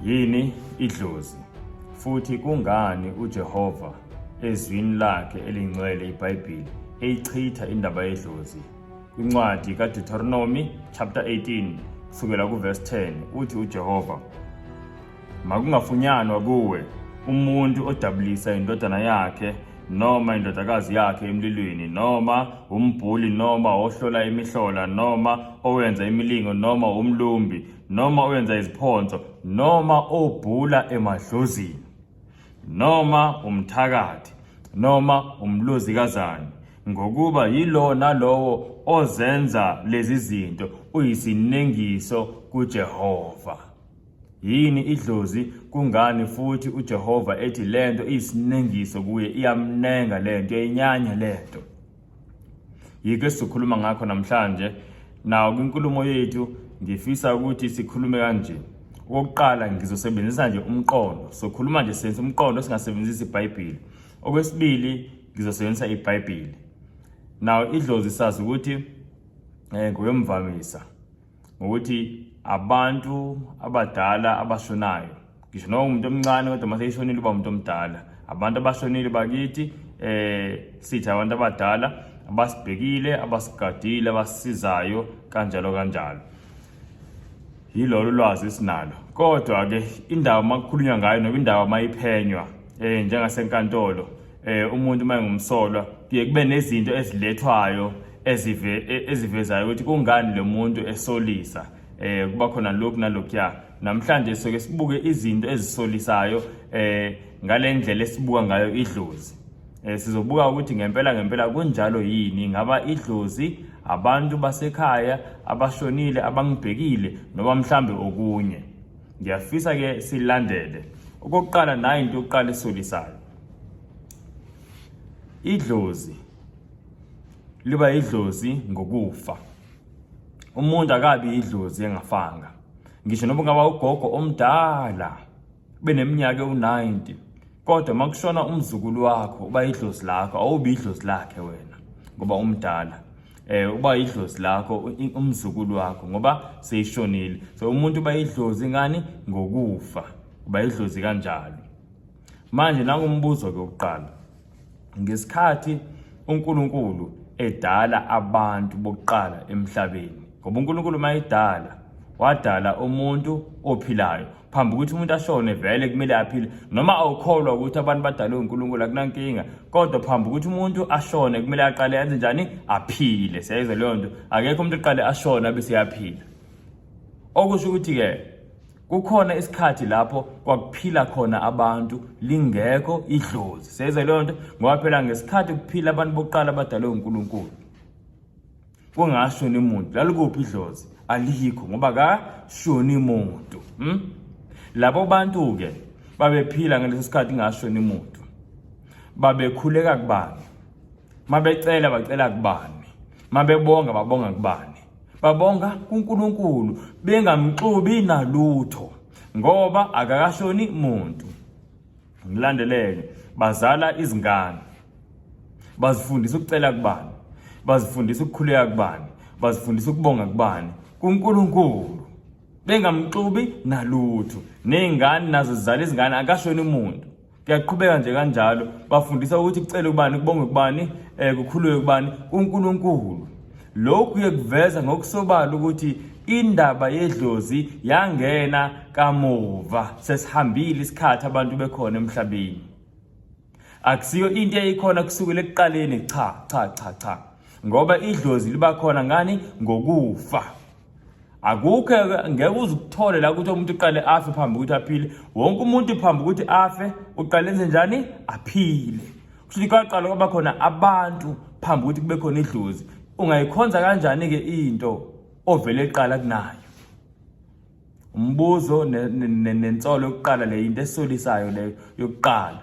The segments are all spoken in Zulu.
Yini idlozi? Futhi kungani uJehova ezwini lakhe elingcwele iBhayibheli eyichitha indaba yedlozi? Kwincwadi kaDeuteronomy chapter 18 kusukela kuverse 10 uthi uJehova, makungafunyanwa kuwe umuntu odabulisa indodana yakhe noma indodakazi yakhe emlilweni, noma umbhuli, noma ohlola imihlola, noma owenza imilingo, noma umlumbi, noma owenza iziphonzo, noma obhula emadlozini, noma umthakathi, noma umlozikazane, ngokuba yilo nalowo ozenza lezi zinto uyisinengiso kuJehova. Yini idlozi? Kungani futhi uJehova ethi lento iyisinengiso kuye, iyamnenga lento, iyayinyanya lento? Yike sikhuluma ngakho namhlanje. Nawo kwinkulumo yethu ngifisa ukuthi sikhulume kanje. Okokuqala ngizosebenzisa nje umqondo. Sokhuluma nje senze umqondo, singasebenzisi iBhayibheli. Okwesibili ngizosebenzisa iBhayibheli. Nawo idlozi sazi ukuthi ngoyomvamisa ukuthi abantu abadala abashonayo, ngisho noma umuntu omncane kodwa mase eshonile uba umuntu omdala, abantu abashonile bakithi sithi abantu abadala abasibhekile, abasigadile, abasisizayo kanjalo kanjalo. Yilolu lwazi esinalo. Kodwa ke indawo makukhulunywa ngayo noma indawo mayiphenywa njengasenkantolo, umuntu mayengumsolwa kuye kube nezinto ezilethwayo ezivezayo ukuthi kungani lo muntu esolisa. Kuba khona lokhu nalokhuya. Namhlanje soke sibuke izinto ezisolisayo ngale ndlela esibuka ngayo idlozi. Sizobuka ukuthi ngempela kunjalo yini, ngaba idlozi abantu basekhaya abashonile abangibhekile noma mhlambe okunye. Ngiyafisa ke silandele. Okokuqala nayo into yokuqala esolisayo, idlozi liba idlozi ngokufa. Umuntu akabi idlozi engafanga. Ngisho noma ngaba ugogo omdala beneminyaka u90, kodwa makushona umzukulu wakho uba idlozi lakho, awubi idlozi lakhe wena ngoba umdala. Uba idlozi lakho umzukulu wakho ngoba seyishonile. So umuntu uba idlozi ngani? Ngokufa. Uba idlozi kanjalo. Manje nangumbuzo ke oqala. Ngesikhathi uNkulunkulu edala abantu bokuqala emhlabeni, ngoba uNkulunkulu mayedala wadala umuntu ophilayo. Phambi ukuthi umuntu ashone vele kumele aphile, noma awukholwa ukuthi abantu badalwe uNkulunkulu akunankinga, kodwa phambi ukuthi umuntu ashone kumele aqale yenze njani? Aphile. Siyayizwa leyo nto, akekho umuntu oqale ashona bese yaphila. Okusho ukuthi ke kukhona isikhathi lapho kwakuphila khona abantu lingekho idlozi. Siyayizwa leyo nto, ngoba phela ngesikhathi kuphila abantu bokuqala badalwe uNkulunkulu kungashoni umuntu, lalikuphi idlozi? Alikho, ngoba kashoni umuntu. Labo bantu ke babephila ngaleso sikhathi ngashoni umuntu, babekhuleka kubani? Mabecela bacela kubani? Mabebonga babonga kubani? Babonga kuNkulunkulu, bengamxubi nalutho ngoba akakashoni umuntu. Ngilandeleke, bazala izingane, bazifundisa ukucela kubani? Bazifundisa ukukhuleka kubani? Bazifundisa ukubonga kubani? kuNkulunkulu, bengamxubi nalutho. Nezingane nazo zizala izingane, akashoni umuntu. Kuyaqhubeka nje kanjalo, bafundisa ukuthi kucela kubani, kubonge kubani, kukhuleke kubani? kuNkulunkulu. Lokhu kuveza ngokusobala ukuthi indaba yedlozi yangena kamuva, sesihambile isikhathi abantu bekhona emhlabeni. Akusiyo into eyikhona kusukela ekuqaleni, cha. Ngoba idlozi liba khona ngani? Ngokufa. Akukho ngeke uzukuthole la ukuthi umuntu uqale afe phambi ukuthi aphile. Wonke umuntu phambi ukuthi afe uqale enze njani? Aphile. Kusho kwaqala kwaba khona abantu phambi ukuthi kube khona idlozi. Ungayikhonza kanjani ke into ovele eqala kunayo? Umbuzo nensolo yokuqala le into esolisayo leyo yokuqala.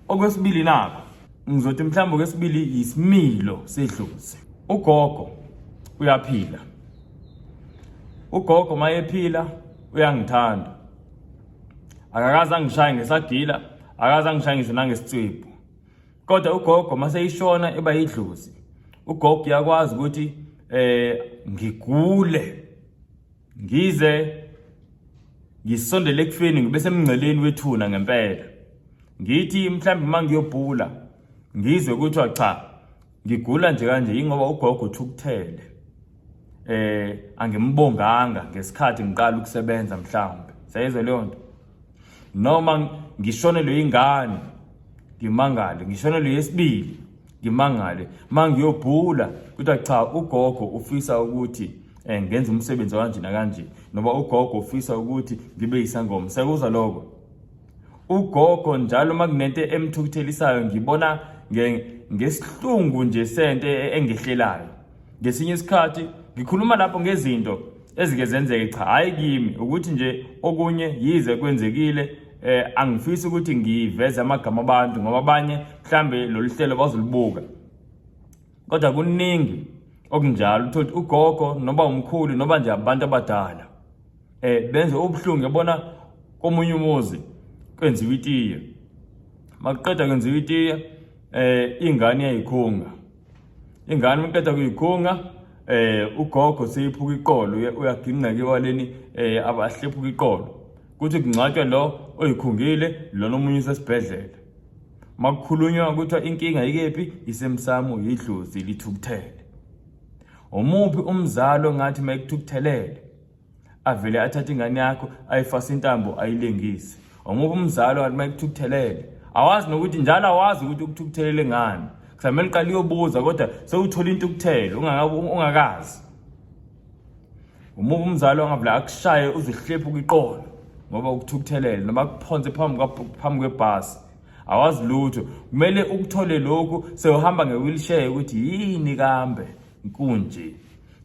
Okwesibili nakho ngizothi mhlawumbe okwesibili isimilo sedlozi. Ugogo uyaphila. Ugogo mayephila uyangithanda. Akakaze angishaye ngesagila, akakaze angishaye ngisho nangesitswebhu. Kodwa ugogo mase ishona eba idlozi. Ugogo uyakwazi ukuthi ngigule ngize ngisondele ekufeni ngibe semngceleni wethuna ngempela. Ngithi mhlambe mangiyobhula ngizwe ukuthi cha ngigula nje kanje ingoba ugogo uthukuthele. Angimbonganga ngesikhathi ngiqala ukusebenza mhlambe. Sayizwe leyo nto. Noma ngishonelwe ingane ngimangale, ngishonelwe yesibili ngimangale, mangiyobhula kuthi cha ugogo ufisa ukuthi ngenze umsebenzi kanje nakanje, noba ugogo ufisa ukuthi ngibe isangoma. Sekuzwa lokho. Ugogo njalo makunento emthukuthelisayo ngibona ngesihlungu nje sente engehlelayo. Ngesinye isikhathi ngikhuluma lapho ngezinto ezike zenzeke cha hayi kimi ukuthi nje okunye yize kwenzekile. Angifisi ukuthi ngiveze amagama abantu ngoba abanye mhlambe lo lihlelo bazolibuka. Kodwa kuningi okunjalo uthothi ugogo noba umkhulu noba nje abantu abadala benze ubuhlungu yabona komunye umuzi kwenziwa itiye. Makuqeda kwenziwa itiye ingane yayikhunga. Ingane maqeda kuyikhunga ugogo seyiphuka iqolo uyaginqa ke waleni abahlephuka iqolo. Kuthi kungcatshwa lo oyikhungile lo nomunye usesibhedlela. Makukhulunywa ukuthi inkinga yikephi isemsamo yidlozi lithukuthele. Umuphi umzalo ngathi mayekuthukuthelele avele athathe ingane yakho ayifasa intambo ayilengise. Umuphi umzalo ngathi mayekuthukuthelele awazi nokuthi njalo awazi ukuthi ukuthukuthelele ngani. Kusamele uqale uyobuza kodwa sewuthola intukuthelo ungakazi. Umuphi umzalo angavela akushaye uzihlephuka iqolo ngoba ukuthukuthelele noma kuphonze phambi kwebhasi awazi lutho. Kumele ukuthole lokhu sewuhamba ngewheelchair ukuthi yini kambe inkunje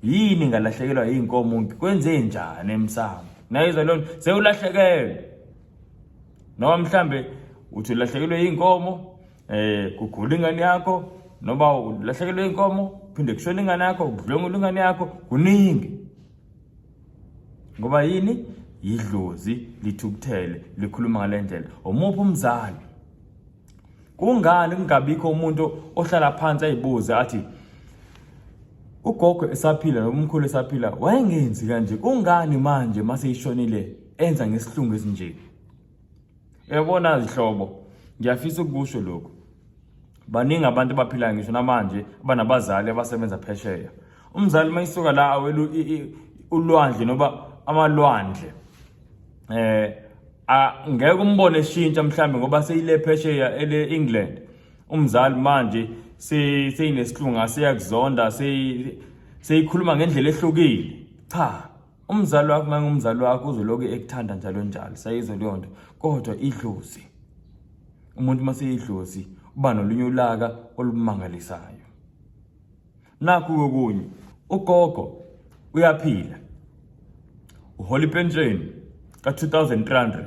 yini ngalahlekelwa inkomo kwenze njani emsamo. Nayizwa lona sewulahlekelwe noma mhlambe uthi ulahlekelwe inkomo kugula ingane yakho noma ulahlekelwe inkomo phinde kushona ingane yakho ubudlongo ingane yakho kuningi ngoba yini idlozi lithukuthele likhuluma ngalendlela. Umuphi umzali kungani kungabikho umuntu ohlala phansi ayibuze athi ugogo esaphila noma umkhulu esaphila wayengenzi kanje kungani manje mase ishonile enza ngesihlungu esinje. Yabona izihlobo ngiyafisa ukusho lokho. Baningi abantu abaphila ngisho namanje abanabazali abasebenza phesheya. Umzali mayisuka la awela ulwandle noba amalwandle ngeke umbone eshintsha mhlambe ngoba seyile phesheya ele England. Umzali manje seyinesihlungu aseyakuzonda seyikhuluma ngendlela ehlukile. Cha, umzali wakho manje umzali wakho uzoloku ekuthanda njalo njalo. Sayizwe leyo nto. Kodwa idlozi umuntu maseyidlozi uba nolunye ulaka olumangalisayo. Nakho okunye ugogo uyaphila. Uhola ipension ka 2300.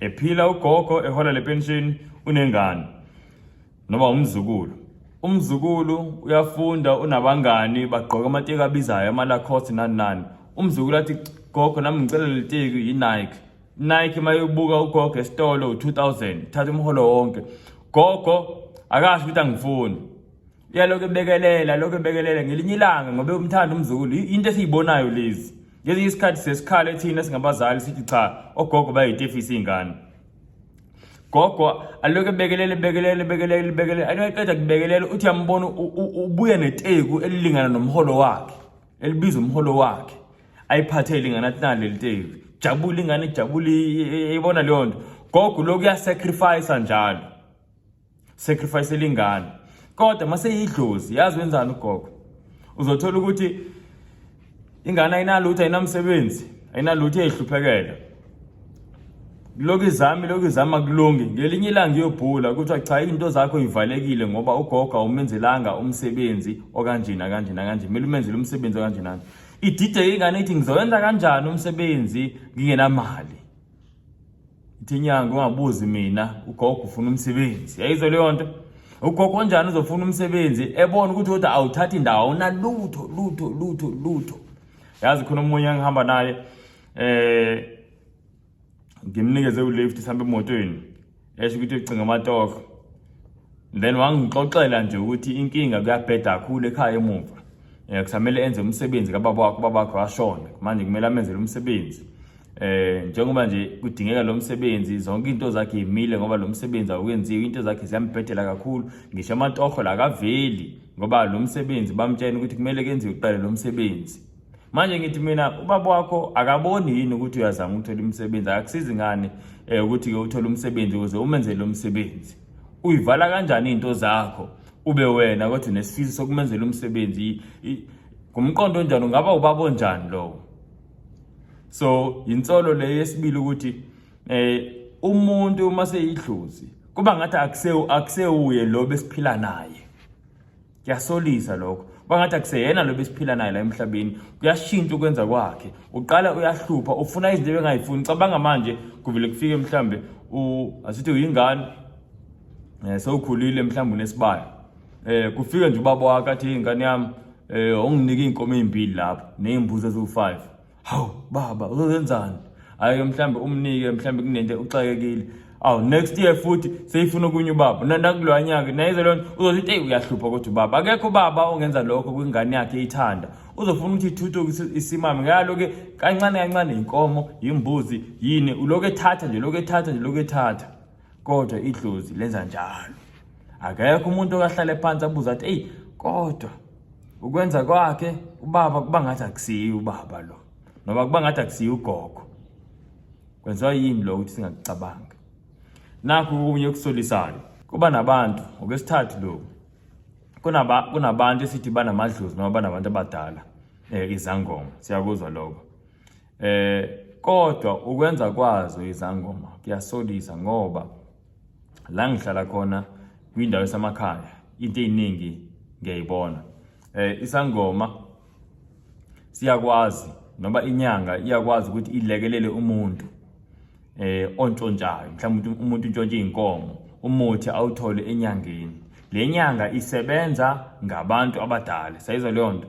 Ephila ugogo ehola le pension unengane noma umzukulu. Umzukulu uyafunda unabangani bagqoka amateki abizayo amalacoste nani. Umzukulu athi gogo nami ngicela leteki iNike. Nike mayobuka ugogo esitolo 2000 thatha umholo wonke. Gogo akasho ukuthi angifuni. Uyaloku ebekelela ngelinye ilanga ngobe umthanda umzukulu into esiyibonayo lezi. Ngezinye isikhathi sesikhala ethina singabazali sithi cha ogogo bayitefisa ingane. Gogo aloku ebekelela ayaqeda kubekelela uthi yambona ubuye neteku elilingana nomholo wakhe elibiza umholo wakhe ayiphathele ingane athana leliteku jabula ingane jabuli ibona leyo nto. Gogo lokhu uyasacrifice njalo sacrifice lingane kodwa mase yidlozi yazi wenzani ugogo uzothola ukuthi ingane ayinalutho ayinamsebenzi ayinalutho ehluphekela. Lokhu izama kulungi ngelinye ilanga iyobhula ukuthi cha into zakho ivalekile ngoba ugogo awumenzelanga umsebenzi okanjena kumele umenzele umsebenzi okanjena. Idide ingane ithi ngizowenza kanjani umsebenzi ngingenamali. Ithi nyanga ungabuzi mina ugogo ufuna umsebenzi. Yayizwe leyo nto. Ugogo kanjani uzofuna umsebenzi ebona ukuthi awuthathi indawo lutho. Yazi khona umunye ngihamba naye ngimnikeze ulift sihambe emotweni esho ukuthi ucinga amatoko. Then wangixoxela nje ukuthi inkinga kuyabheda kakhulu ekhaya emuva. Kusamele enze umsebenzi kababa wakhe washona manje kumele amenzele umsebenzi. njengoba nje kudingeka lo msebenzi zonke into zakhe imile ngoba lo msebenzi awuyenziwe into zakhe ziyambhedela kakhulu ngisho amatoho la kaveli ngoba lo msebenzi bamtshela ukuthi kumele kenziwe uqale lo msebenzi manje ngithi mina ubaba wakho akaboni yini ukuthi uyazama ukuthola umsebenzi akusizi ngani ukuthi ke uthola umsebenzi ukuze umenze lo msebenzi uyivala kanjani into zakho ube wena kodwa unesifiso sokumenzela umsebenzi kumqondo njani ungaba ubaba onjani lo so insolo le yesibili ukuthi umuntu uma seyidlozi kuba ngathi akuseuye lo besiphila naye kuyasolisa lokho kuba ngathi akuseyena lo besiphila naye la emhlabeni kuyashintsha ukwenza kwakhe uqala uyahlupha ufuna izinto ebengayifuni cabanga manje kuvele kufike mhlambe asithi uyingane sewukhulile mhlambe unesibaya kufika nje ubaba wakhe athi ingane yami unginike inkomo ezimbili lapha nezimbuzi eziwu5 hawu baba uzenzani hayi mhlambe umnike mhlambe kunento uxakekile next year futhi seyifuna kunye ubaba nakulwanyaka nayize lona uzothi hey uyahlupha kodwa ubaba akekho ubaba ongenza lokho kwingane yakhe ithanda uzofuna ukuthi ithuthuke isimame ngalo ke kancane inkomo imbuzi yini uloke ethatha nje kodwa idlozi lenza njalo akekho umuntu okahlale phansi abuza athi hey kodwa ukwenza kwakhe ubaba kuba ngathi akusiyi ubaba lo noma kuba ngathi akusiyi ugogo kwenziwa yini lo ukuthi singakucabanga nakho kunye ukusolisana kuba nabantu okwesithathu lo kunabantu esithi banamadlozi noma banabantu abadala izangoma siyakuzwa lokho kodwa ukwenza kwazo izangoma kuyasolisa ngoba la ngihlala khona kwindawo esamakhaya into eziningi ngiyayibona isangoma siyakwazi noma inyanga iyakwazi ukuthi ilekelele umuntu ontshontshayo mhlawumbe umuntu untshontshe inkomo umuthi awuthole enyangeni le nyanga isebenza ngabantu abadala sayizwa leyo nto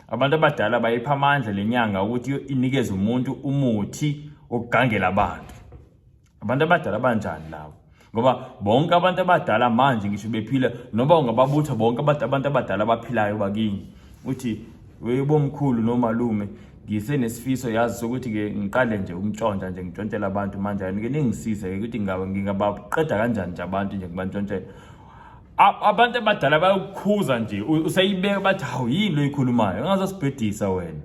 abantu abadala bayipha amandla le nyanga ukuthi inikeze umuntu umuthi okugangela abantu abadala banjani lawo ngoba bonke abantu abadala manje ngisho bephila noma ungababutha bonke abantu abadala abaphilayo bakini uthi webomkhulu nomalume ngisenesifiso yazi sokuthi ke ngiqale nje umntshontsha nje ngitshontshela abantu manje ke ningisize ke ukuthi ngingabaqeda kanjani nje abantu nje ngibantshontshe abantu abadala bayakukhuza nje usayibeka bathi hawu yini lo ikhulumayo ungazosibhedisa wena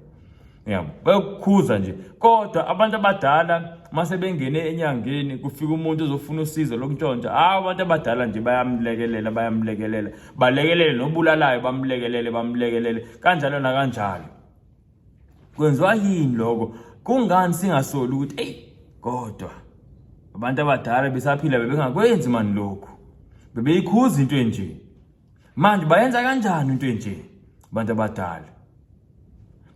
yabo bayakukhuza nje kodwa abantu abadala mase bengene enyangeni kufika umuntu uzofuna usizo lokuntshontsha abantu abadala nje bayamlekelela balekelele nobulalayo bamlekelele kanjalo nakanjalo kwenziwa yini lokho kungani singasoli ukuthi hey kodwa abantu abadala besaphila bebengakwenzi mani lokho bebeyikhuza into enje manje bayenza kanjani into enje abantu abadala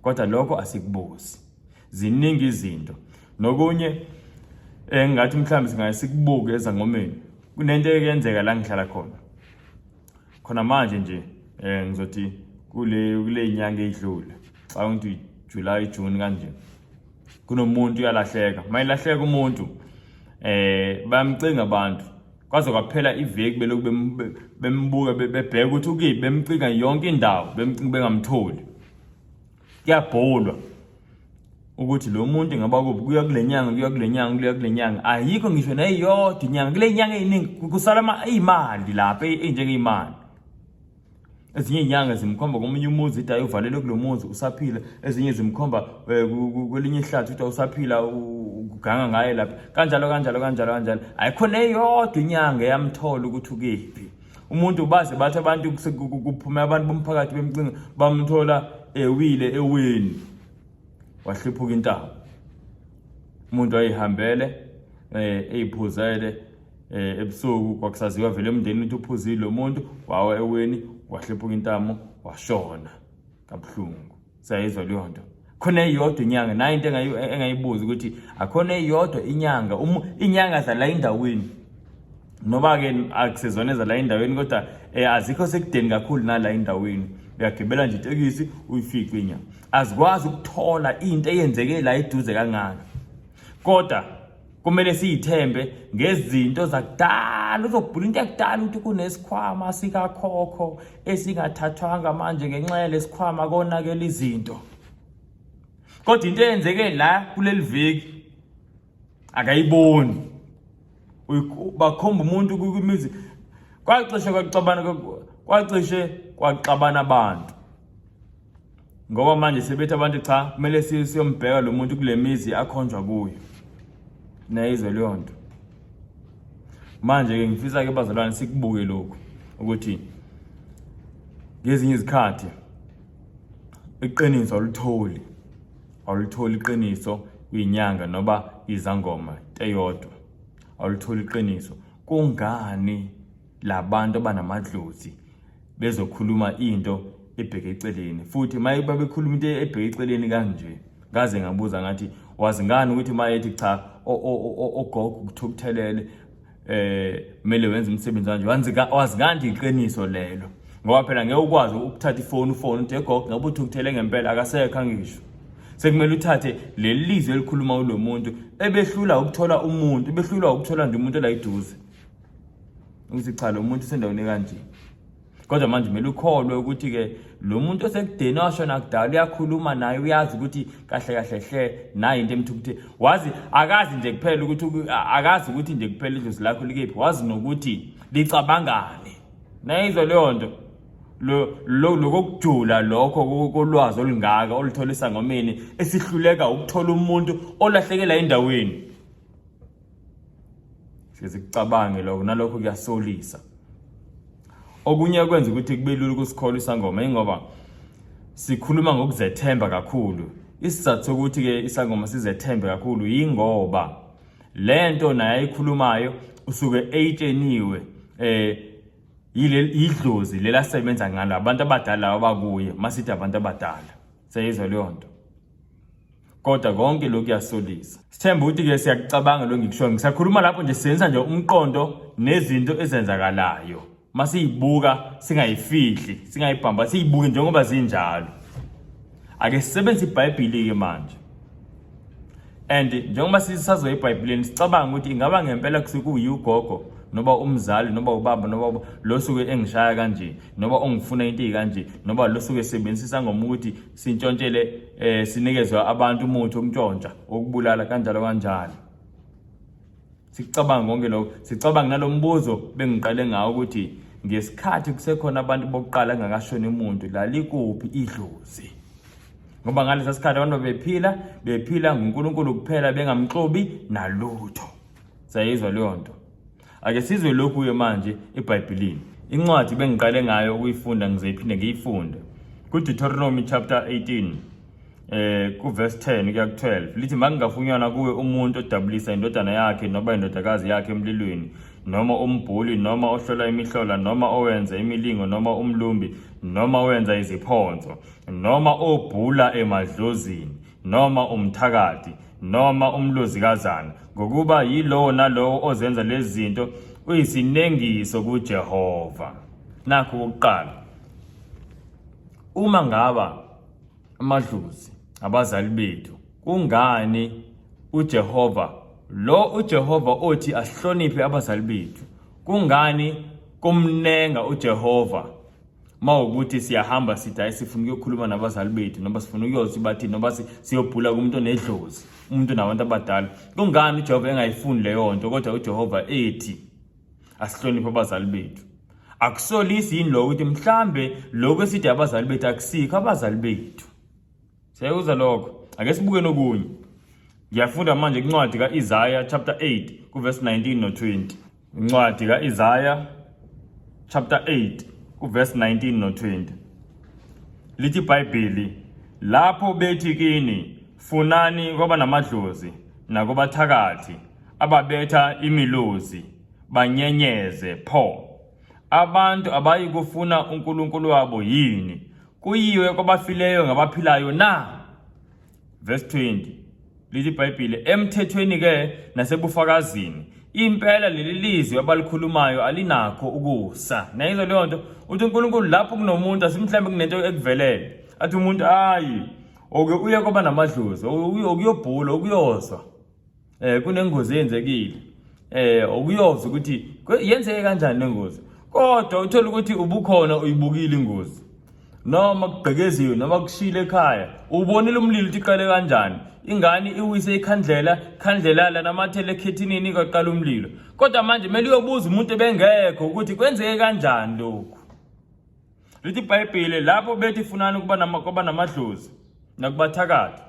kodwa lokho asikubuzi ziningi izinto nokunye ngathi mhlawumbe singasikubuke ezangomeni kunento eyenzeka la ngihlala khona manje nje ngizothi kule inyanga edlule xa ngithi July June kanje kunomuntu uyalahleka mayilahleka umuntu bayamcinga abantu kwaze kwaphela iveki beloku bembuka bebheka ukuthi ukuphi bemcinga yonke indawo bemcinga bengamtholi kuyabholwa ukuthi lo muntu ngaba kuphi kuya kule nyanga ayikho ngisho neyodwa inyanga kule nyanga eziningi kusala imali lapha enjengezimali ezinye inyanga zimkhomba komunye umuzi ithi ayovalele kulomuzi usaphila ezinye zimkhomba kwelinye ihlathi uthi usaphila uganga ngaye lapha kanjalo ayikho neyodwa inyanga yamthola ukuthi ukephi umuntu bathi abantu kuphume abantu bomphakathi bemcinga bamthola ewile eweni wahliphuka intaba umuntu ayihambele eyiphuzele ebusuku kwakusaziwa vele emndeni ukuthi uphuzile lo muntu wawa eweni wahliphuka intamo washona kabuhlungu sayizwa leyo nto khona iyodwa inyanga nayo into engayibuza ukuthi akhona iyodwa inyanga zala endaweni noba ke akusezona zala endaweni kodwa azikho sekudeni kakhulu nala endaweni uyagibela nje itekisi uyifice inyanga azikwazi ukuthola into eyenzeke la eduze kangaka kodwa kumele siyithembe ngezinto zakudala uzobhula into yakudala ukuthi kunesikhwama sikakhokho esingathathwanga manje ngenxa yalesikhwama konakela izinto kodwa into eyenzeke la kuleli viki akayiboni. Bakhomba umuntu kwimizi kwacishe kwaxabana abantu. Ngoba manje sebethi abantu cha kumele siyombheka lo muntu kule mizi akhonjwa kuyo. Nayizwe leyo nto. Manje ke ngifisa ke bazalwane sikubuke lokho ukuthi ngezinye izikhathi iqiniso awulitholi iqiniso kwinyanga noba izangoma eyodwa. Awulitholi iqiniso. Kungani labantu abanamadlozi bezokhuluma into ebheke eceleni? Futhi mayiba bekhuluma into ebheke eceleni kanje, ngaze ngabuza ngathi wazi ngani ukuthi mayethi cha ogogo ukuthukuthelele mele wenza umsebenzi kanje, wazi ngani iqiniso lelo? Ngoba phela ngeke ukwazi ukuthatha ifoni uthi gogo ngabe uthukuthele ngempela akasekho ngisho. Sekumele uthathe leli lizwi elikhuluma ulo muntu ebehlula ukuthola umuntu, ebehlula ukuthola nje umuntu elayiduze. Ukuthi cha lo muntu sendaweni kanje. Kodwa manje kumele ukholwe ukuthi ke lo muntu osekudeni washona kudala uyakhuluma naye, uyazi ukuthi kahle naye into emthukuthe. Wazi akazi nje kuphela ukuthi nje kuphela idlozi lakho likephi, wazi nokuthi licabangane. Nayizwe leyo nto. Lokujula lokho kolwazi olungaka olutholisa ngomeni esihluleka ukuthola umuntu olahlekela endaweni. Sizikucabange lokho nalokho kuyasolisa. Okunye kwenza ukuthi kube lula ukusikholwa isangoma ingoba sikhuluma ngokuzethemba kakhulu. Isizathu sokuthi ke isangoma sizethembe kakhulu ingoba lento naye ayikhulumayo usuke eyitsheniwe idlozi lelasebenza ngalo abantu abadala abakuye. Masithi abantu abadala seyizwa leyo nto. Kodwa konke lokhu kuyasolisa. Sithemba ukuthi ke siyakucabanga lo ngikusho. Ngisakhuluma lapho nje senza nje umqondo nezinto ezenzakalayo. Masiyibuka singayifihli, singayibhamba, siyibuke njengoba zinjalo. Ake sisebenze iBhayibheli ke manje. And njengoba sisazo eBhayibhelini sicabanga ukuthi ingaba ngempela kusukuyigogo noba umzali noba ubaba noba lo suke engishaya kanje noba ongifuna into ekanje noba lo suke sebenzisa ngoma ukuthi sintshontshele sinikezwe abantu umuthi okuntshontsha okubulala kanjalo. Sicabanga konke lokho, sicabanga nalombuzo bengiqale ngawo ukuthi ngesikhathi kusekhona abantu bokuqala engakashona umuntu lalikuphi idlozi. Ngoba ngalesa sikhathi abantu bephila ngoNkulunkulu kuphela bengamxobi nalutho. Sayizwa leyo nto. Ake sizwe lokhu ke manje eBhayibhelini. Incwadi bengiqale ngayo ukuyifunda ngizoyiphinde ngiyifunde. KuDeuteronomy chapter 18 ku verse 10 kuya ku 12 lithi makungafunyanwa kuwe umuntu odabulisa indodana yakhe noba indodakazi yakhe emlilweni noma umbhuli noma ohlola imihlola noma owenza imilingo noma umlumbi noma owenza iziphonzo noma obhula emadlozini noma umthakati noma umlozikazana ngokuba yilowo nalowo ozenza lezi zinto uyisinengiso kuJehova. Nakho ukuqala, uma ngaba amadlozi abazali bethu, kungani uJehova othi asihloniphe abazali bethu, kungani kumnenga uJehova mawukuthi siyahamba sithi sifuna ukuyokhuluma nabazali bethu noma sifuna ukuyothi bathi noma siyobhula kumuntu onedlozi, umuntu nabantu abadala? Kungani uJehova engayifuni leyo nto kodwa uJehova ethi asihloniphe abazali bethu? Akusolisi yini lo ukuthi mhlambe lokho esithi abazali bethu akusikho abazali bethu? Siyakuzwa lokho. Ake sibuke nokunye. Ngiyafunda manje incwadi kaIsaiah chapter 8 ku verse 19 no 20. Incwadi kaIsaiah chapter 8 ku verse 19 no 20. Lithi iBhayibheli, lapho bethi kini funani kwaba namadlozi nakubathakathi ababetha imilozi banyenyeze pho. Abantu abayi kufuna uNkulunkulu wabo yini? Kuyiwe kwabafileyo ngabaphilayo na? Verse 20. Lithi iBhayibheli, emthethweni ke nasebufakazini impela leli lizwi abalikhulumayo alinakho ukusa. Nayizwa leyo nto, uthi uNkulunkulu lapho kunomuntu asimhlambe kunento ekuvelele. Athi umuntu uye kwaba namadlozi, ukuyobhula, ukuyozwa. Kunengozi eyenzekile. Ukuyozwa ukuthi yenzeke kanjani lengozi. Kodwa uthola ukuthi ubukhona uyibukile ingozi. noma kubhekeziwe noma kushile ekhaya ubonile umlilo uthi qale kanjani ingane iwise ikhandlela la namathele ekhethinini kwaqala umlilo kodwa manje kumele uyobuza umuntu ebengekho ukuthi kwenzeke kanjani lokho lithi iBhayibheli lapho bethi funani kuba namadlozi nakubathakathi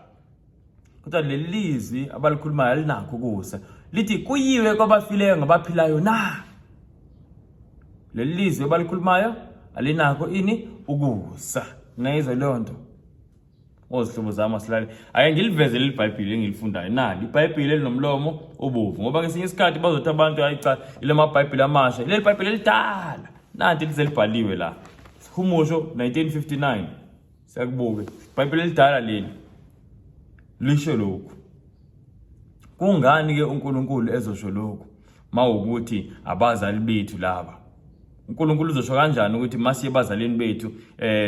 kodwa leli lizwi abalikhulumayo alinakho ukusa lithi kuyiwe kwabafileyo ngabaphilayo na leli lizwi abalikhulumayo alinakho ini ukusa nayizwe lonto ozihlobo zami asilale ake ngiliveze leli iBhayibheli engilifundayo nali iBhayibheli elinomlomo obovu ngoba ngesinye isikhathi bazothi abantu hayicha ile maBhayibheli amasha leli iBhayibheli elidala nanti lizelibhaliwe la Humusho 1959 siyakubuke iBhayibheli elidala leli lisho lokhu kungani ke uNkulunkulu ezosho lokhu mawukuthi abazali bethu laba uNkulunkulu uzosho kanjani ukuthi masiye bazaleni bethu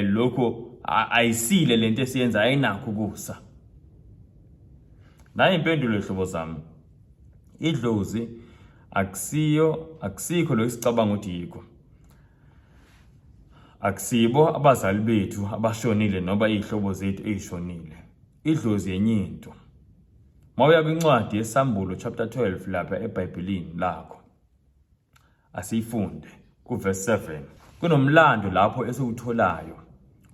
lokho ayisile lento esiyenza ayinakho kusa nayi impendulo ehlobo zami idlozi akusikho lo isicabanga ukuthi yikho akusibo abazali bethu abashonile noba izihlobo zethu ezishonile idlozi yenyinto mawuya kwincwadi yesambulo chapter 12 lapha eBhayibhelini lakho asifunde kuverse 7 kunomlando lapho esiwutholayo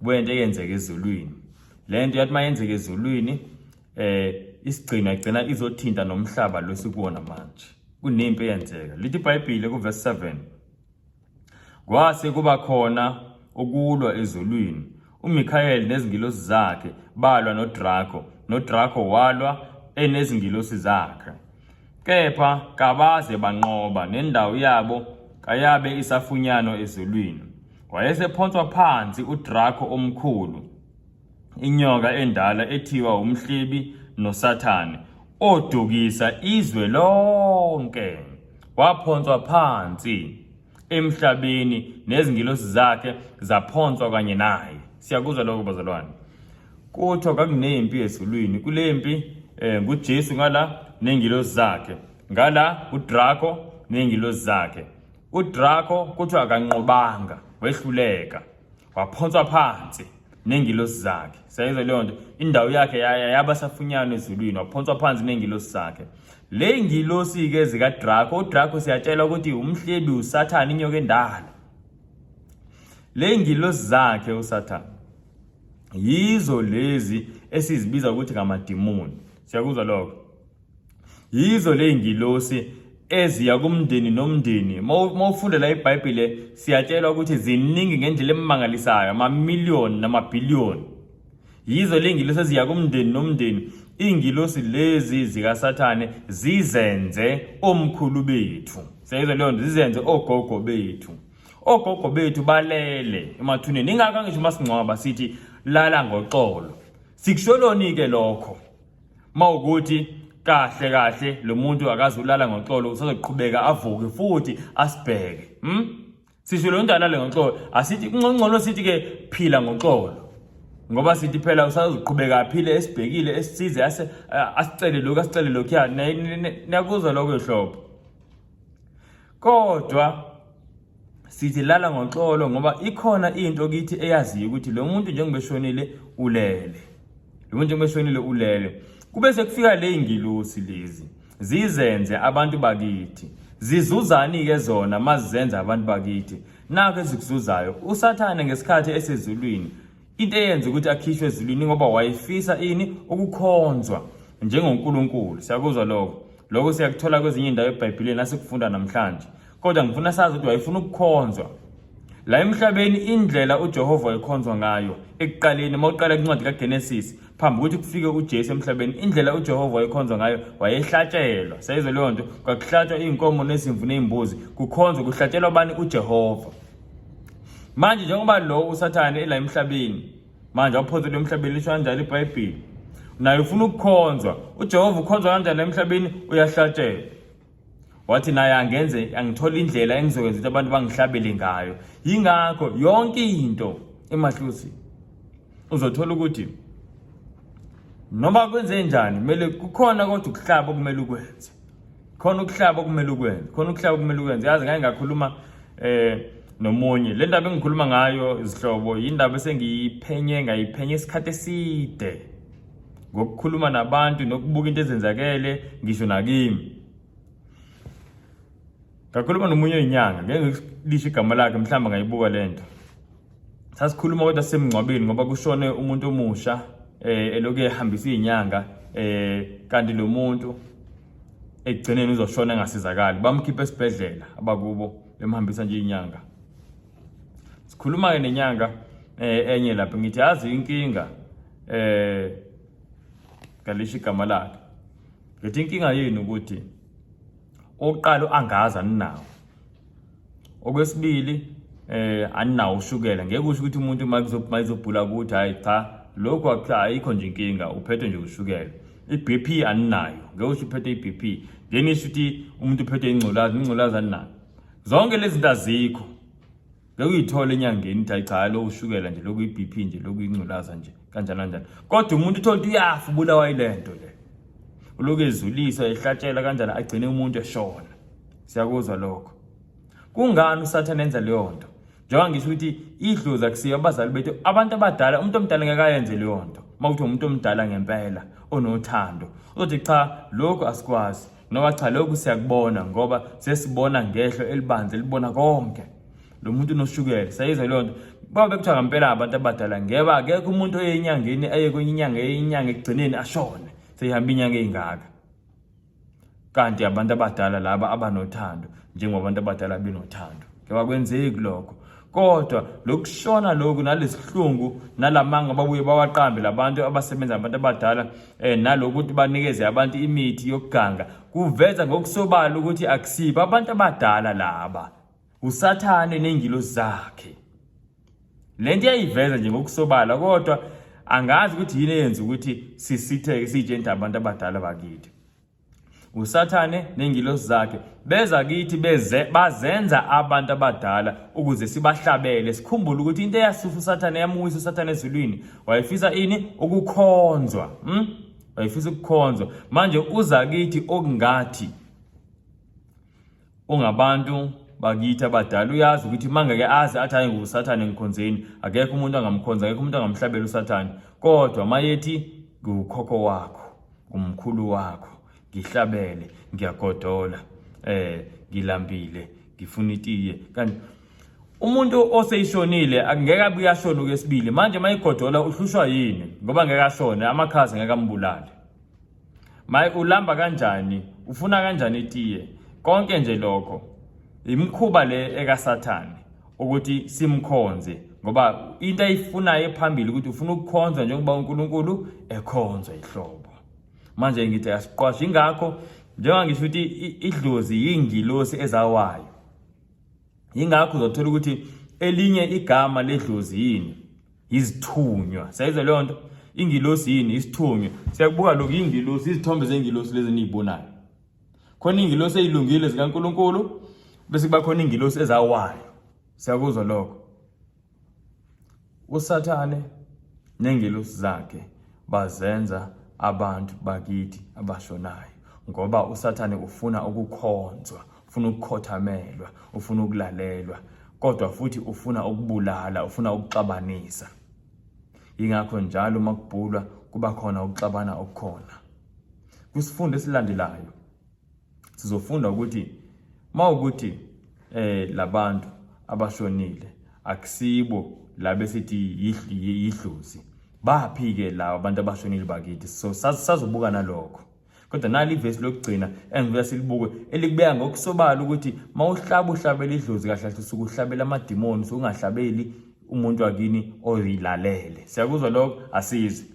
wento eyenzeke ezulwini lento yathi mayenzeke ezulwini igcina izothinta nomhlaba lo sikuwona manje kunempi eyenzeka lithi iBhayibheli kuverse 7 kwase kuba khona ukulwa ezulwini uMikhayeli nezingilosi zakhe balwa noDrako walwa enezingilosi zakhe kepha kabaze banqoba nendawo yabo kayabe isafunyano ezulwini wayesephonswa phansi uDrako omkhulu inyoka endala ethiwa umhlebi noSathane odukisa izwe lonke waphonswa phansi emhlabeni nezingilosi zakhe zaphonswa kanye naye siyakuzwa lokho bazalwane kuthiwa kakunempi ezulwini kulempi nguJesu ngala nengilosi zakhe ngala uDrako nengilosi zakhe uDrako kuthiwa akanqobanga wehluleka waphonswa phansi nengilosi zakhe sayizwe leyo nto indawo yakhe yaba safunyano ezulwini waphonswa phansi nengilosi zakhe le ngilosi ke zikaDrako uDrako siyatshela ukuthi umhlebi uSathane inyoka endala le ngilosi zakhe uSathane yizo lezi esizibiza ukuthi ngamadimoni siyakuzwa lokho yizo le ngilosi eziya kumndeni nomndeni mawufunda la iBhayibheli siyatshelwa ukuthi ziningi ngendlela emangalisayo amamiliyoni namabhiliyoni yizo le ngilosi eziya kumndeni nomndeni ingilosi lezi zikaSathane zizenze omkhulu bethu siyizwa leyo nto zizenze ogogo bethu balele emathuneni ingaka ngisho masingcwaba sithi lala ngoxolo sikusholoni ke lokho mawukuthi kahle lo muntu akazulala ngoxolo usazoqhubeka avuke futhi asibheke sisho lo muntu alale ngoxolo asithi ngcono sithi ke phila ngoxolo ngoba sithi phela usazoqhubeka aphile esibhekile esisize asicele lokhu ya niyakuzwa lokho ehlobo kodwa sithi lala ngoxolo ngoba ikhona into kithi eyaziyo ukuthi lo muntu njengoba eshonile ulele kube sekufika le ingilosi lezi zizenze abantu bakithi zizuzani ke zona mazizenza abantu bakithi nakho ezikuzuzayo uSathane ngesikhathi esezulwini into eyenza ukuthi akhishwe ezulwini ngoba wayefisa ukukhonzwa njengoNkulunkulu siyakuzwa lokho siyakuthola kwezinye indawo eBhayibhelini nasikufunda namhlanje kodwa ngifuna sazi ukuthi wayefuna ukukhonzwa la emhlabeni indlela uJehova wayekhonzwa ngayo ekuqaleni mawuqala incwadi kaGenesis phambi ukuthi kufike uJesu emhlabeni indlela uJehova wayekhonzwa ngayo wayehlatshelwa sayizwe leyo nto kwakuhlatshwa inkomo nezimvu nezimbuzi kukhonzwa kuhlatshelwa bani uJehova manje njengoba lo uSathane ela emhlabeni manje waphozela emhlabeni lisho kanjalo iBhayibheli naye ufuna ukukhonzwa uJehova ukhonzwa kanjani emhlabeni uyahlatshelwa wathi naye angithola indlela engizokwenza ukuthi abantu bangihlabele ngayo yingakho yonke into emahluzini uzothola ukuthi noma kwenze njani kumele kukhona kodwa ukuhlaba okumele ukwenze khona ukuhlaba okumele ukwenze yazi ngeke ngakhuluma nomunye. Le ndaba engikhuluma ngayo izihlobo indaba ngayiphenye isikhathi eside ngokukhuluma nabantu nokubuka into ezenzakele ngisho nakimi. Ngakhuluma nomunye inyanga ngeke ngilisho igama lakhe mhlamba ngayibuka lento. Sasikhuluma kodwa semngcwabeni ngoba kushone umuntu omusha eloku ehambisa izinyanga kanti lo muntu egcineni uzoshona engasizakali bamkhipha esibhedlela abakubo bemhambisa nje izinyanga. Sikhuluma ke nenyanga enye lapha ngithi yazi inkinga ngalisho igama lakhe. Ngithi inkinga yini ukuthi oqala angazi aninawo. Okwesibili aninawo ushukela. Ngeke usho ukuthi umuntu mayizobhula ukuthi hayi cha lokho ayikho nje inkinga uphethwe nje ushukela. I-BP aninayo. Ngeke usho uphethwe i-BP. Then isho ukuthi umuntu uphethwe ingculazi aninayo. Zonke lezi zinto azikho. Ngeke uyithole enyangeni ukuthi cha lo ushukela nje lokho i-BP nje lokho ingculazi nje kanjani. Kodwa umuntu uthola ukuthi uyafa ubulawa yilento le. Uloku ezulisa ehlatshela kanjani agcine umuntu eshona. Siyakuzwa lokho. Kungani uSathane enza leyo nto? Njengoba ngisho ukuthi idlozi akusiyo abazali bethu abantu abadala. Umuntu omdala ngeke ayenze leyo nto. Mawuthi umuntu omdala ngempela onothando uzothi cha lokho asikwazi noma cha lokho siyakubona ngoba sesibona ngehlo elibanzi libona konke. Lo muntu unoshukela sayizwa leyo nto babe kuthiwa ngempela abantu abadala ngeba akekho umuntu oyenyangeni aye kwenye inyanga ekugcineni ashone seyihamba inyanga ezingaka. Kanti abantu abadala laba abanothando njengoba abantu abadala benothando ngeke kwenzeki lokho. Kodwa lokushona lokhu nalesihlungu nalamanga babuye bawaqambe labantu abasebenza abantu abadala nalokuthi banikeze abantu imithi yokuganga kuveza ngokusobala ukuthi akusiba abantu abadala laba uSathane nengilosi zakhe. Lento iyayiveza nje ngokusobala kodwa angazi ukuthi yini eyenza ukuthi sisitheke sije abantu abadala bakithi. uSathane nengilosi zakhe beza kithi bazenza abantu abadala ukuze sibahlabele. Sikhumbule ukuthi into eyasusa uSathane yamuyisa uSathane ezulwini wayefisa ini ukukhonzwa. Wayefisa ukukhonzwa. Manje uza kithi okungathi ungabantu bakithi abadala uyazi ukuthi mangeke aze athi hayi nguSathane ngikhonzeni akekho umuntu angamkhonza akekho umuntu angamhlabela uSathane. Kodwa mayethi ngukhokho wakho umkhulu wakho ngihlabele ngiyagodola ngilambile ngifuna itiye. Kanti umuntu oseyishonile angeke abuye ashone kwesibili. Manje mayigodola uhlushwa yini ngoba ngeke ashone amakhaza ngeke ambulale. Maye ulamba kanjani ufuna kanjani itiye konke nje lokho imkhuba le ekaSathane ukuthi simkhonze ngoba into ayifunayo ephambili ukuthi ufuna ukukhonzwa njengoba uNkulunkulu ekhonzwa ihlobo. Manje ngithi asiqwashe ingakho njengoba ngisho ukuthi idlozi yingilosi ezawayo. Ingakho uzothola ukuthi elinye igama ledlozi yini izithunywa. Sayizwa leyo nto ingilosi yini isithunywa. Siyakubuka lokho ingilosi izithombe zengilosi lezi nizibonayo. Khona ingilosi ezilungile zikaNkulunkulu bese kuba khona ingilosi ezawayo. Siyakuzwa lokho. uSathane nengilosi zakhe bazenza abantu bakithi abashonayo ngoba uSathane ufuna ukukhonzwa, ufuna ukukhothamelwa, ufuna ukulalelwa, kodwa futhi ufuna ukubulala, ufuna ukuxabanisa. Ingakho njalo makubhulwa kuba khona ukuxabana okukhona. Kwisifundo esilandelayo sizofunda ukuthi mawukuthi labantu abashonile akusibo labe sithi yidlozi baphi ke labo abantu abashonile bakithi. So sazobuka nalokho. Kodwa nali ivesi lokugcina engivela silibuke elikubeka ngokusobala ukuthi mawuhlabela idlozi kahle kahle usuku uhlabela amadimoni ungahlabeli umuntu wakini oyilalele. Siyakuzwa lokho asizi.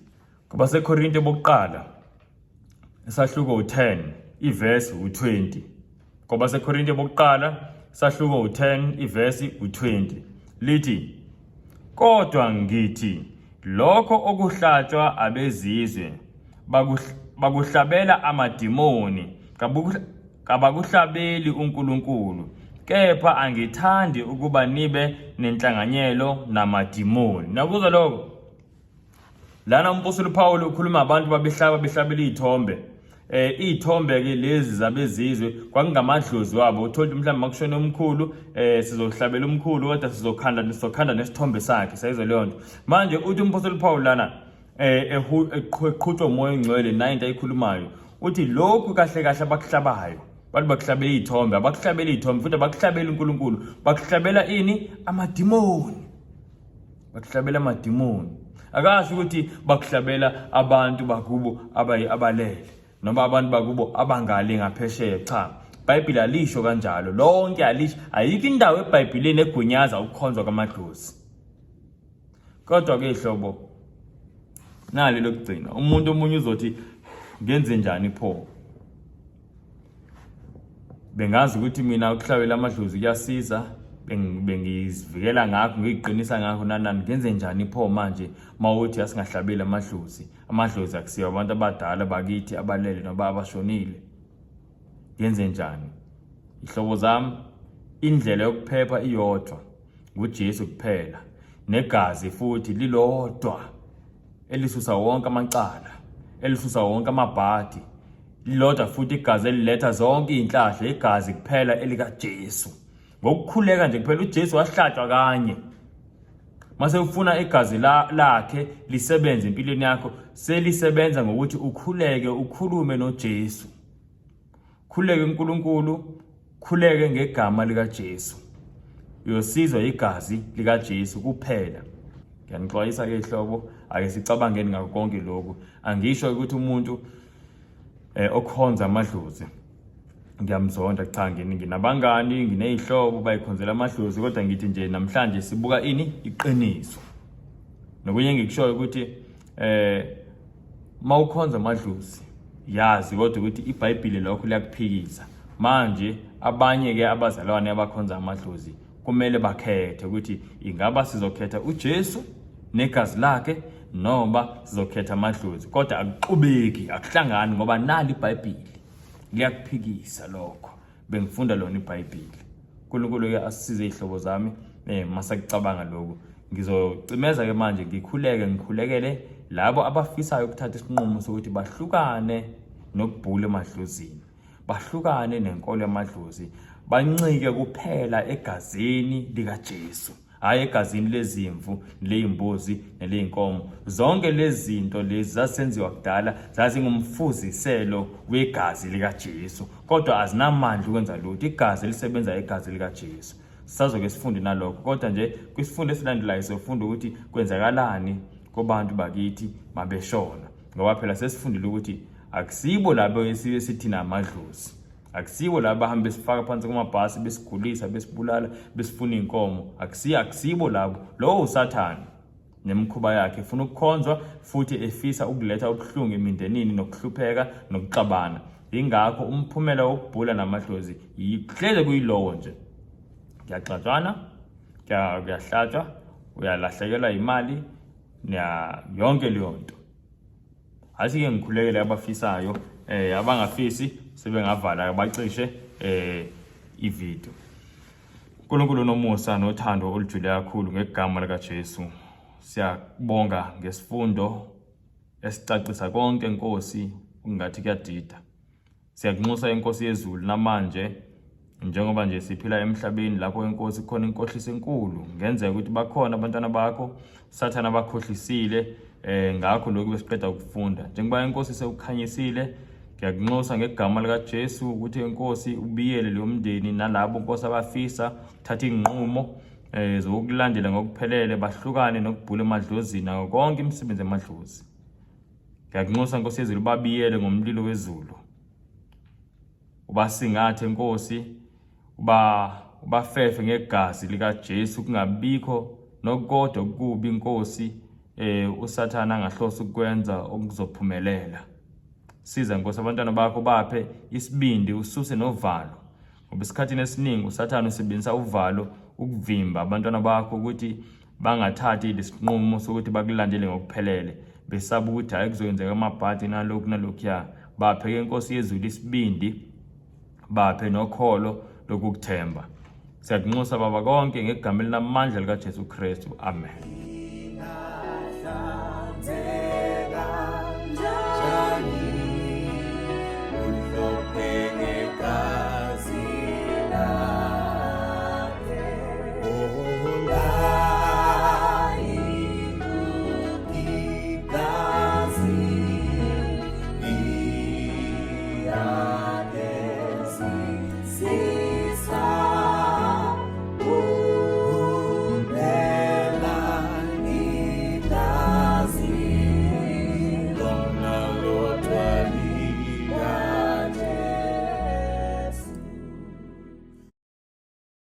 Kuba seKorinte bokuqala esahluko u10 ivesi u20. Kuba seKorinte bokuqala sahluko u10 ivesi u20 lithi kodwa ngithi lokho okuhlatshwa abezizwe bakuhlabela amadimoni kabakuhlabeli uNkulunkulu. Kepha angithandi ukuba nibe nenhlanganyelo namadimoni. Nakuzwa lokho lana umpostoli Paul ukhuluma abantu behlabela izithombe Iy'thombe ke lezi zabezizwe kwakungamadlozi wabo. Uthola mhlawumbe makushona umkhulu sizohlabela umkhulu kodwa sizokhanda nesithombe sakhe. Sayizwa leyo nto. Manje uthi umpostoli Paul lana eqhutshwa umoya engcwele nayo into ayikhulumayo uthi lokhu kahle kahle abakuhlabayo bathi bakuhlabela iy'thombe, abakuhlabela iy'thombe futhi abakuhlabela uNkulunkulu, bakuhlabela ini? Amadimoni. Bakuhlabela amadimoni. Akasho ukuthi bakuhlabela abantu bakubo abalele noma abantu bakubo abangale ngaphesheya. Cha, iBhayibheli alisho kanjalo. Lonke alisho. Ayikho indawo eBhayibhelini egunyaza ukukhonzwa kwamadlozi. Kodwa ke hlobo nali lokugcina umuntu omunye uzothi ngenze njani pho? Bengazi ukuthi mina ukuhlabela amadlozi kuyasiza, bengizivikela ngakho, ngiyiqinisa ngakho nanani. Ngenze njani pho manje mawuthi asingahlabeli amadlozi? Amadlozi akusiyo abantu abadala bakithi abalele noba abashonile. Ngenze njani? Ihlobo zami, indlela yokuphepha iyodwa, nguJesu kuphela, negazi futhi lilodwa elisusa wonke amacala, elisusa wonke amabhadi. Lilodwa futhi igazi eliletha zonke iy'nhlahla, igazi kuphela elikaJesu. Ngokukhuleka nje kuphela. uJesu wahlatshwa kanye. Mase ufuna igazi lakhe lisebenze empilweni yakho, selisebenza ngokuthi ukhuleke, ukhulume noJesu. Khuleke uNkulunkulu, khuleke ngegama likaJesu. Uyosizwa igazi likaJesu kuphela. Ngiyanixwayisa ke hlobo, ake sicabangeni ngakho konke lokhu. Angisho ukuthi umuntu okhonza amadlozi ngiyamzonda, cha, nginabangani, nginey'hlobo bayikhonzela amadlozi, kodwa ngithi nje namhlanje sibuka ini? Iqiniso. Nokunye ngikushoyo ukuthi mawukhonza amadlozi yazi kodwa ukuthi iBhayibheli lokho liyakuphikisa. Manje abanye ke abazalwane abakhonza amadlozi kumele bakhethe ukuthi ingaba sizokhetha uJesu negazi lakhe noma sizokhetha amadlozi. Kodwa akuqhubeki, akuhlangani, ngoba nali iBhayibheli liyakuphikisa lokho. Bengifunda lona iBhayibheli. uNkulunkulu ke asisize izihlobo zami masakucabanga lokho. Ngizocimeza ke manje ngikhulekele labo abafisayo ukuthatha isinqumo sokuthi bahlukane nokubhula emadlozini, bahlukane nenkolo yamadlozi, bancike kuphela egazini likaJesu, hayi egazini lezimvu, ley'mbuzi neley'nkomo. Zonke lezi zinto lezi zasenziwa kudala zazingumfuziselo wegazi likaJesu, kodwa azinamandla ukwenza lutho. Igazi lisebenza igazi likaJesu. Sisazoke sifunde nalokho, kodwa nje kwisifundo esilandelayo sifunda ukuthi kwenzakalani kubantu bakithi mabeshona, ngoba phela sesifundile ukuthi akusibo labo esithina amadlozi, akusibo labo bahamba besifaka phansi kwamabhasi besigulisa besibulala besifuna iy'nkomo. Akusibo labo. Lowo uSathane nemikhuba yakhe efuna ukukhonzwa futhi efisa ukuletha ubuhlungu emindenini nokuhlupheka nokuxabana. Ingakho umphumela wokubhula namadlozi yihlele kuyilowo nje. Kuyaxatshwana, kuyahlatshwa, uyalahlekelwa imali, yonke leyo nto. Asike ngikhulekele abafisayo, abangafisi sebengavala bacishe ivideo. uNkulunkulu nomusa nothando olujule kakhulu ngegama likaJesu. Siyabonga ngesifundo esicacisa konke Nkosi ungathi kuyadida. Siyakunxusa iNkosi yezulu namanje, njengoba nje siphila emhlabeni lapho iNkosi khona inkohliso enkulu. Ngenzeka ukuthi bakhona abantwana bakho uSathane abakhohlisile, ngakho lokhu besiqeda ukufunda. Njengoba iNkosi sekukhanyisile, ngiyakunxusa ngegama likaJesu ukuthi iNkosi ubiyele leyo mndeni nalabo Nkosi abafisa thatha inqumo zokulandela ngokuphelele, bahlukane nokubhula emadlozini nayo konke imisebenzi emadlozi. Ngiyakunxusa Nkosi yezulu babiyele ngomlilo wezulu. Ubasingathe Nkosi, ubafefe ngegazi likaJesu, kungabikho nokodwa okubi Nkosi uSathane angahlosa ukwenza okuzophumelela. Siza Nkosi abantwana bakho baphe isibindi, ususe novalo, ngoba esikhathini esiningi uSathane usebenzisa uvalo ukuvimba abantwana bakho ukuthi bangathathi lesinqumo sokuthi bakulandele ngokuphelele, besaba ukuthi hayi kuzokwenzeka amabhadi nalokhuya. Baphe ke Nkosi yezulu isibindi, baphe nokholo lokukuthemba. Siyakunxusa Baba konke ngegama elinamandla likaJesu Kristu. Amen.